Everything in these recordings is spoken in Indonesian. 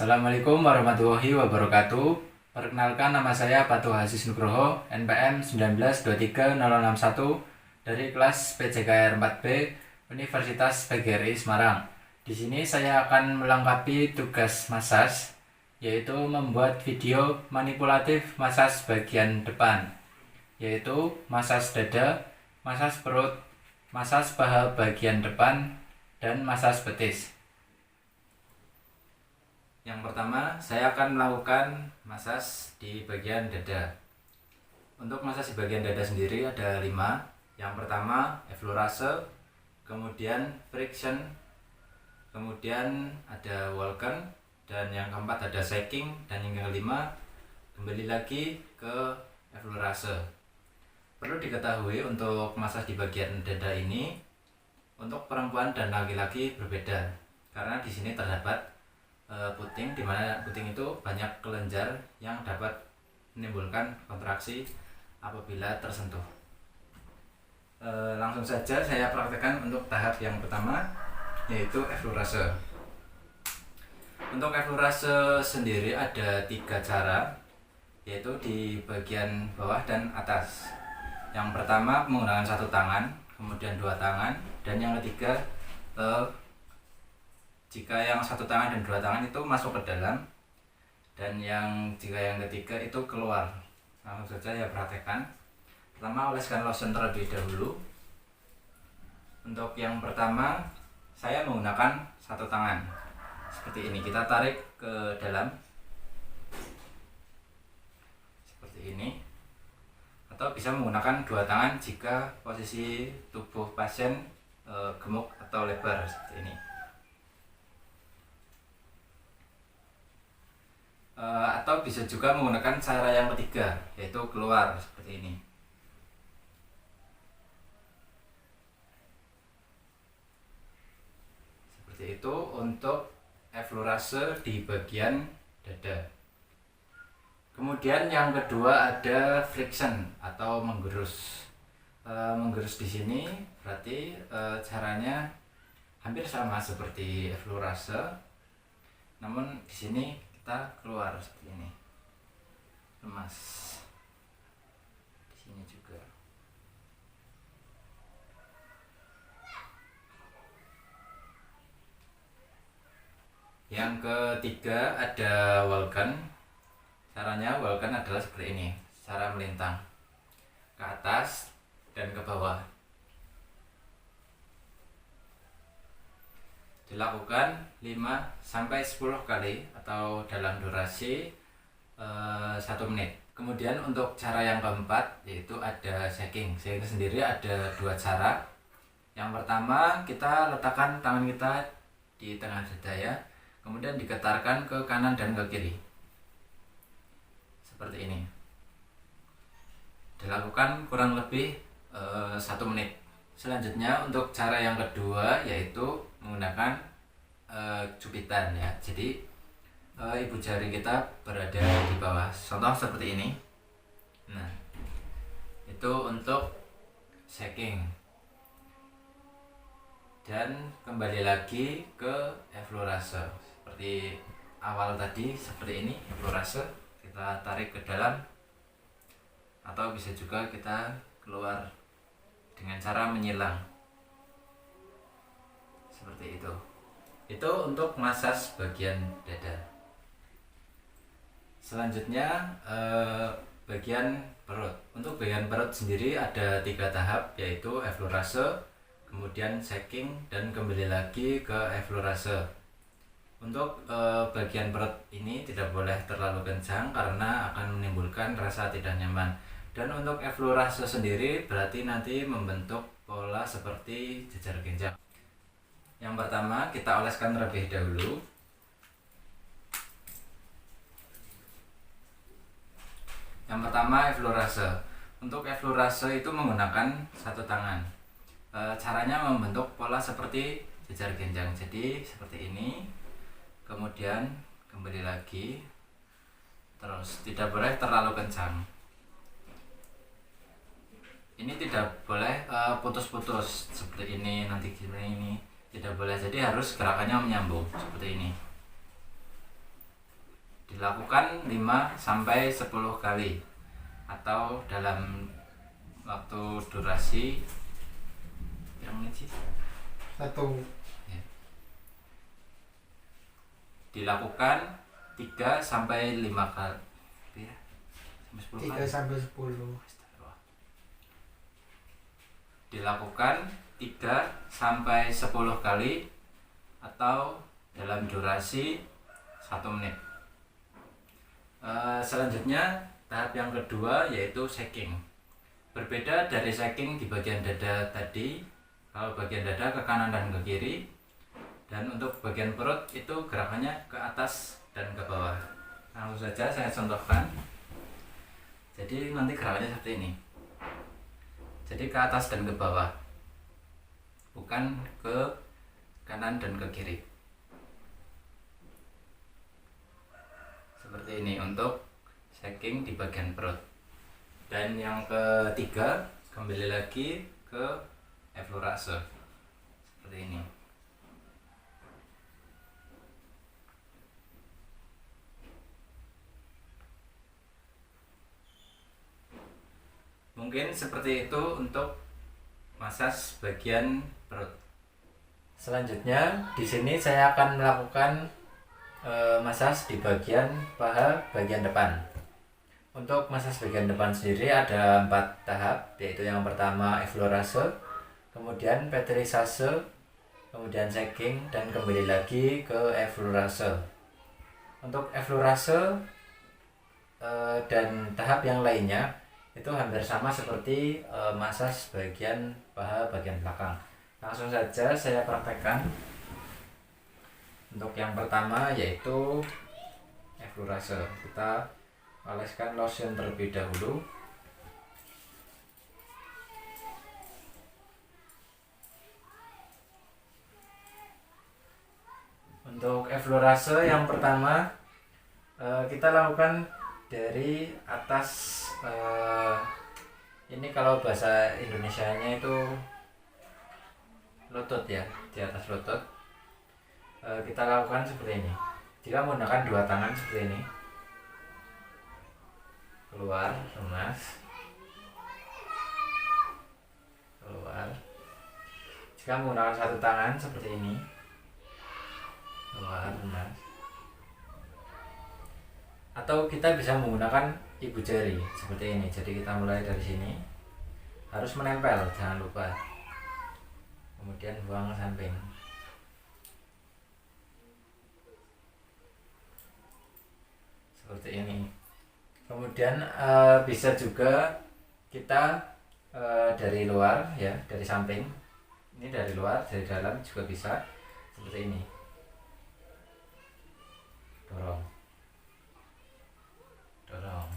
Assalamualaikum warahmatullahi wabarakatuh. Perkenalkan, nama saya Patuh Aziz Nugroho, NPM 1923061 dari kelas PJKR 4B Universitas PGRI Semarang. Di sini saya akan melengkapi tugas massage, yaitu membuat video manipulatif massage bagian depan, yaitu massage dada, massage perut, massage paha bagian depan, dan massage betis. Yang pertama, saya akan melakukan massage di bagian dada. Untuk massage di bagian dada sendiri ada 5. Yang pertama, effleurase, kemudian friction, kemudian ada Walken, dan yang keempat ada shaking, dan yang kelima kembali lagi ke effleurase. Perlu diketahui untuk massage di bagian dada ini untuk perempuan dan laki-laki berbeda, karena di sini terdapat puting, di mana puting itu banyak kelenjar yang dapat menimbulkan kontraksi apabila tersentuh. Langsung saja saya praktekkan untuk tahap yang pertama, yaitu effleurase. Untuk effleurase sendiri ada 3 cara, yaitu di bagian bawah dan atas. Yang pertama menggunakan 1 tangan, kemudian 2 tangan, dan yang ketiga jika yang 1 tangan dan 2 tangan itu masuk ke dalam, dan jika yang ketiga itu keluar. Langsung saja ya praktekkan. Pertama, oleskan lotion terlebih dahulu. Untuk yang pertama, saya menggunakan 1 tangan seperti ini. Kita tarik ke dalam seperti ini, atau bisa menggunakan 2 tangan jika posisi tubuh pasien gemuk atau lebar seperti ini. Atau bisa juga menggunakan cara yang ketiga, yaitu keluar seperti ini. Seperti itu untuk effleurase di bagian dada. Kemudian yang kedua ada friction atau menggerus. Menggerus di sini berarti caranya hampir sama seperti effleurase, namun di sini kita keluar seperti ini, lemas di sini juga. Yang ketiga ada Walken. Caranya Walken adalah seperti ini, cara melintang ke atas dan ke bawah. Dilakukan 5-10 kali atau dalam durasi 1 menit. Kemudian untuk cara yang keempat, yaitu ada shaking. Shaking sendiri ada 2 cara. Yang pertama, kita letakkan tangan kita di tengah dada ya, kemudian digetarkan ke kanan dan ke kiri seperti ini. Dilakukan kurang lebih 1 menit. Selanjutnya untuk cara yang kedua, yaitu menggunakan cubitan ya. Jadi ibu jari kita berada di bawah, contoh seperti ini. Nah, itu untuk shaking. Dan kembali lagi ke effleurase seperti awal tadi, seperti ini. Effleurase kita tarik ke dalam, atau bisa juga kita keluar dengan cara menyilang seperti itu. Itu untuk massage bagian dada. Selanjutnya bagian perut. Untuk bagian perut sendiri ada 3 tahap, yaitu effleurase, kemudian shaking, dan kembali lagi ke effleurase. Untuk bagian perut ini tidak boleh terlalu kencang karena akan menimbulkan rasa tidak nyaman. Dan untuk effleurase sendiri berarti nanti membentuk pola seperti jejar genjang. Yang pertama, kita oleskan terlebih dahulu. Yang pertama effleurase. Untuk effleurase itu menggunakan 1 tangan. Caranya membentuk pola seperti jejar genjang. Jadi seperti ini. Kemudian kembali lagi. Terus tidak boleh terlalu kencang. Ini tidak boleh putus-putus seperti ini, nanti gini ini tidak boleh. Jadi harus gerakannya menyambung seperti ini. dilakukan 5-10 kali atau dalam waktu durasi berapa menit sih? 1. Ya. Dilakukan 3-5 kali ya? Sampai 10 3 kali. sampai 10. Dilakukan 3-10 kali atau dalam durasi 1 menit. Selanjutnya tahap yang kedua yaitu shaking. Berbeda dari shaking di bagian dada tadi, kalau bagian dada ke kanan dan ke kiri, dan untuk bagian perut itu gerakannya ke atas dan ke bawah. Langsung saja saya contohkan. Jadi nanti gerakannya seperti ini. Jadi ke atas dan ke bawah, bukan ke kanan dan ke kiri. Seperti ini untuk shaking di bagian perut. Dan yang ketiga, kembali lagi ke effleurase seperti ini. Mungkin seperti itu untuk massage bagian perut. Selanjutnya di sini saya akan melakukan massage di bagian paha bagian depan. Untuk massage bagian depan sendiri ada 4 tahap, yaitu yang pertama effleurase, kemudian pétrisase, kemudian shaking, dan kembali lagi ke effleurase. Untuk effleurase dan tahap yang lainnya itu hampir sama seperti massage bagian paha bagian belakang. Langsung saja saya praktekkan. Untuk yang pertama yaitu effleurase. Kita oleskan lotion terlebih dahulu. Untuk effleurase yang pertama kita lakukan dari atas, ini kalau bahasa Indonesianya itu lutut ya, di atas lutut. Kita lakukan seperti ini. Jika menggunakan 2 tangan seperti ini, keluar, remas, keluar. Jika menggunakan 1 tangan seperti ini, keluar, remas. Atau kita bisa menggunakan ibu jari seperti ini. Jadi kita mulai dari sini, harus menempel, jangan lupa. Kemudian buang ke samping. Seperti ini. Kemudian bisa juga kita dari luar ya, dari samping. Ini dari luar, dari dalam juga bisa. Seperti ini. Dorong. Dorong.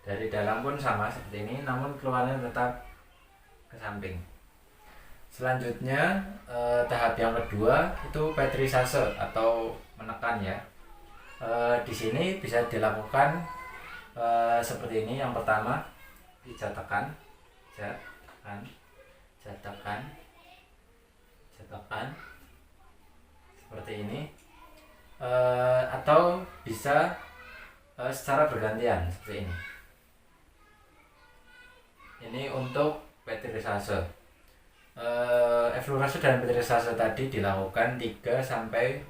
Dari dalam pun sama seperti ini, namun keluarnya tetap ke samping. Selanjutnya tahap yang kedua itu pétrisase atau menekan ya. Di sini bisa dilakukan seperti ini. Yang pertama pijat tekan, tekan, tekan, tekan, seperti ini. Atau bisa secara bergantian seperti ini. Ini untuk pétrisase. Effleurase dan pétrisase tadi dilakukan 3-10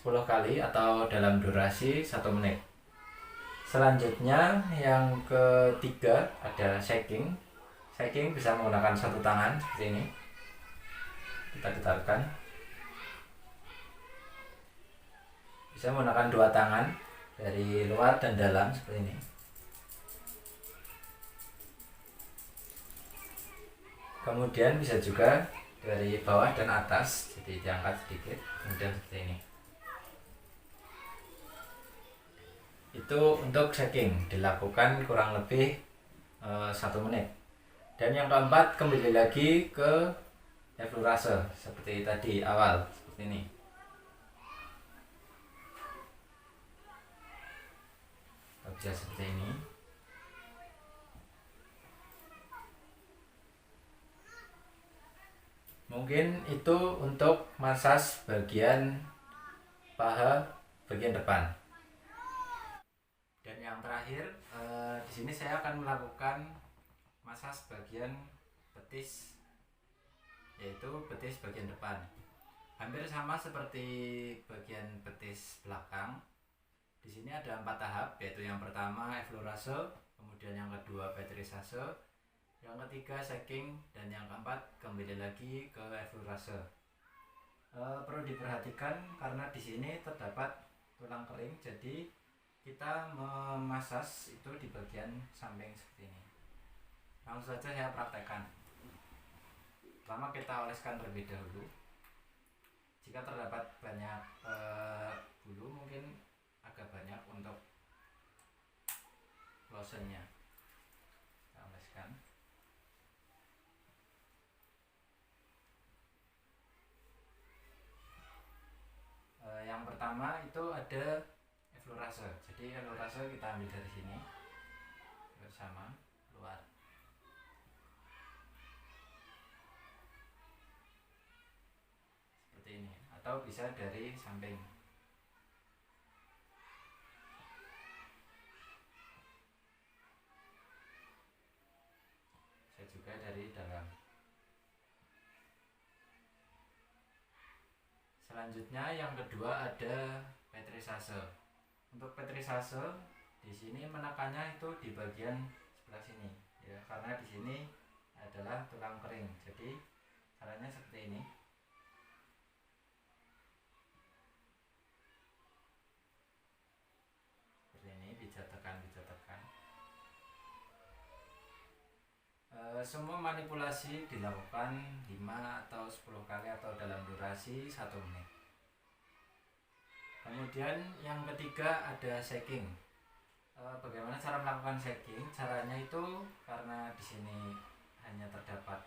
kali atau dalam durasi 1 menit. Selanjutnya yang ketiga ada shaking. Shaking bisa menggunakan 1 tangan seperti ini. Kita getarkan. Bisa menggunakan 2 tangan dari luar dan dalam seperti ini. Kemudian bisa juga dari bawah dan atas, jadi diangkat sedikit, kemudian seperti ini. Itu untuk shaking, dilakukan kurang lebih 1 menit. Dan yang keempat kembali lagi ke effleurase seperti tadi awal, seperti ini. Bisa seperti ini. Mungkin itu untuk massage bagian paha bagian depan. Dan yang terakhir, di sini saya akan melakukan masas bagian betis, yaitu betis bagian depan. Hampir sama seperti bagian betis belakang. Di sini ada 4 tahap, yaitu yang pertama effleurase, kemudian yang kedua petrisase, yang ketiga shaking, dan yang keempat kembali lagi ke effleurase. Perlu diperhatikan karena di sini terdapat tulang kering, jadi kita memasas itu di bagian samping seperti ini. Langsung saja saya praktekkan. Pertama kita oleskan terlebih dahulu. Jika terdapat banyak bulu, mungkin agak banyak untuk lotionnya. Kita oleskan. Yang pertama itu ada effleurase. Jadi effleurase kita ambil dari sini bersama keluar. Seperti ini, atau bisa dari samping. Bisa juga dari dalam. Selanjutnya yang kedua ada petrisase. Untuk petrisase di sini menekannya itu di bagian sebelah sini, ya, karena di sini adalah tulang kering. Jadi caranya seperti ini. Seperti ini, pijat tekan, pijat tekan. Semua manipulasi dilakukan 5 atau 10 kali atau dalam durasi 1 menit. Kemudian yang ketiga ada shaking. Bagaimana cara melakukan shaking? Caranya itu karena di sini hanya terdapat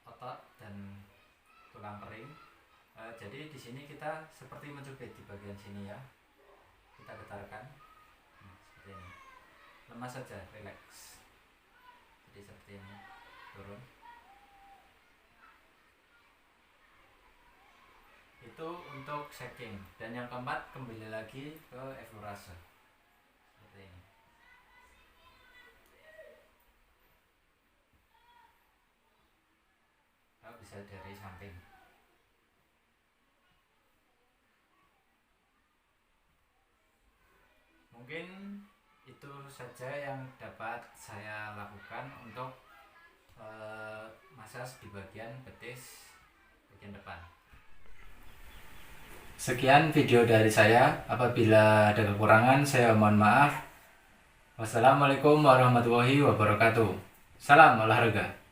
otot dan tulang kering. Jadi di sini kita seperti mencubit di bagian sini, ya. Kita getarkan. Seperti ini. Lemas saja, relax. Jadi seperti ini, turun. Itu untuk shaking. Dan yang keempat kembali lagi ke effleurase. Seperti ini. Atau bisa dari samping. Mungkin itu saja yang dapat saya lakukan untuk masas di bagian betis bagian depan. Sekian video dari saya. Apabila ada kekurangan, saya mohon maaf. Wassalamualaikum warahmatullahi wabarakatuh. Salam olahraga.